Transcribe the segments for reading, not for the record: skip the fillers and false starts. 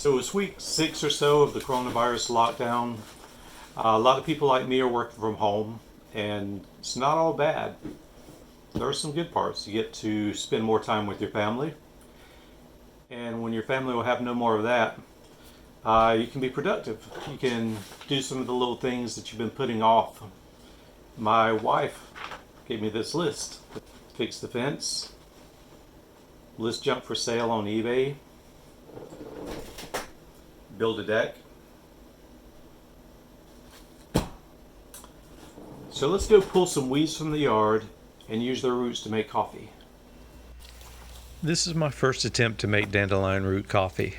So it's week 6 or so of the coronavirus lockdown. A lot of people like me are working from home, and it's not all bad. There are some good parts. You get to spend more time with your family, and when your family will have no more of that, you can be productive. You can do some of the little things that you've been putting off. My wife gave me this list: fix the fence, list junk for sale on eBay, build a deck. So let's go pull some weeds from the yard and use their roots to make coffee. This is my first attempt to make dandelion root coffee.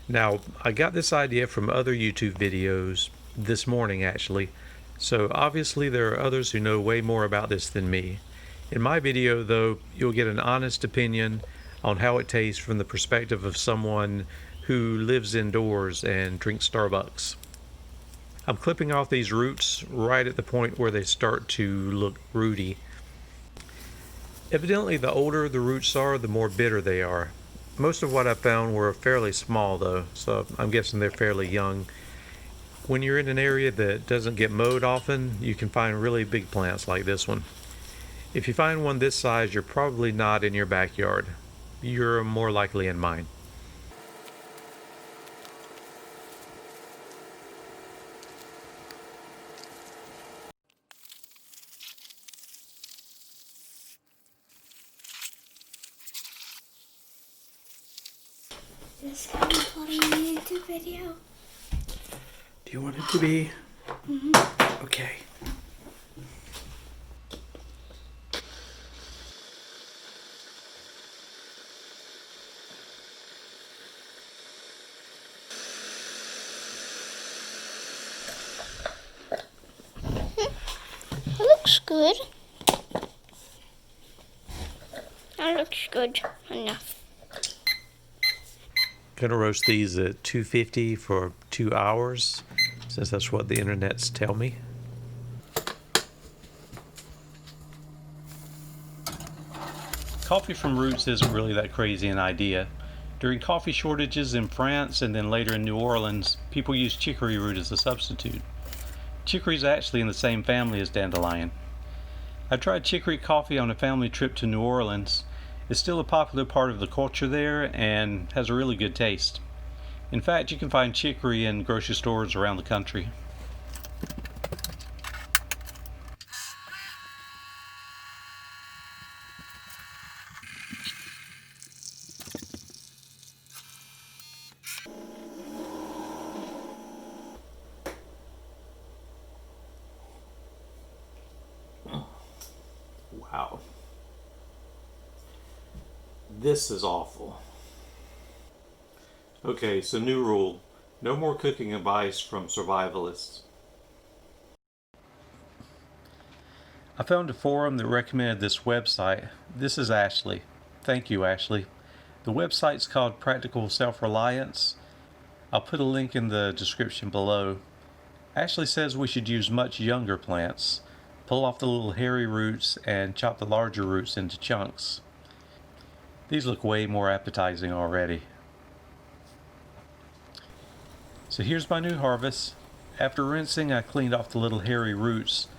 Now, I got this idea from other YouTube videos this morning actually, so obviously there are others who know way more about this than me. In my video though, you'll get an honest opinion on how it tastes from the perspective of someone who lives indoors and drinks Starbucks. I'm clipping off these roots right at the point where they start to look rooty. Evidently, the older the roots are, the more bitter they are. Most of what I found were fairly small though, so I'm guessing they're fairly young. When you're in an area that doesn't get mowed often, you can find really big plants like this one. If you find one this size, you're probably not in your backyard. You're more likely in mine. This is going to be funny in a YouTube video. Do you want it to be? Mm-hmm. Okay. It looks good. That looks good enough. Gonna roast these at 250 for 2 hours, since that's what the internets tell me. Coffee from roots isn't really that crazy an idea. During coffee shortages in France and then later in New Orleans, people used chicory root as a substitute. Chicory is actually in the same family as dandelion. I tried chicory coffee on a family trip to New Orleans. It's still a popular part of the culture there and has a really good taste. In fact, you can find chicory in grocery stores around the country. Wow. This is awful. Okay, so new rule. No more cooking advice from survivalists. I found a forum that recommended this website. This is Ashley. Thank you, Ashley. The website's called Practical Self-Reliance. I'll put a link in the description below. Ashley says we should use much younger plants. Pull off the little hairy roots and chop the larger roots into chunks. These look way more appetizing already. So here's my new harvest. After rinsing, I cleaned off the little hairy roots,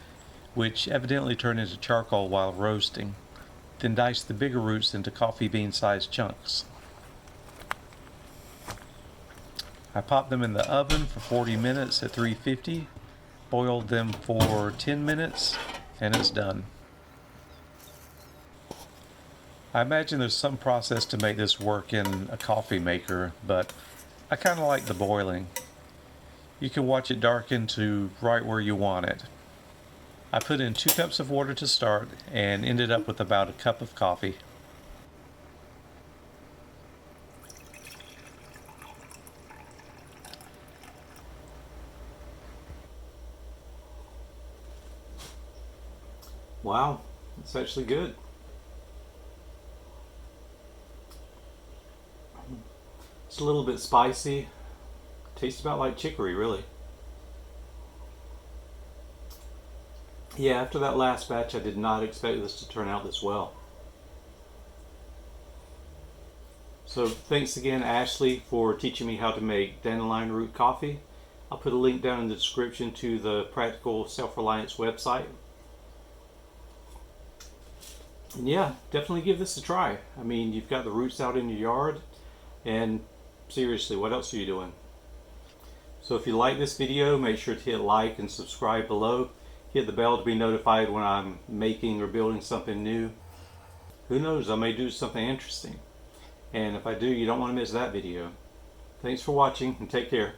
which evidently turned into charcoal while roasting. Then diced the bigger roots into coffee bean sized chunks. I popped them in the oven for 40 minutes at 350, boiled them for 10 minutes, and it's done. I imagine there's some process to make this work in a coffee maker, but I kind of like the boiling. You can watch it darken to right where you want it. I put in 2 cups of water to start and ended up with about a cup of coffee. Wow, it's actually good. It's a little bit spicy. Tastes about like chicory, really. Yeah, after that last batch, I did not expect this to turn out this well. So thanks again, Ashley, for teaching me how to make dandelion root coffee. I'll put a link down in the description to the Practical Self-Reliance website. And yeah, definitely give this a try. I mean, you've got the roots out in your yard, and seriously, what else are you doing? So if you like this video, make sure to hit like and subscribe below. Hit the bell to be notified when I'm making or building something new. Who knows, I may do something interesting. And if I do, you don't want to miss that video. Thanks for watching and take care.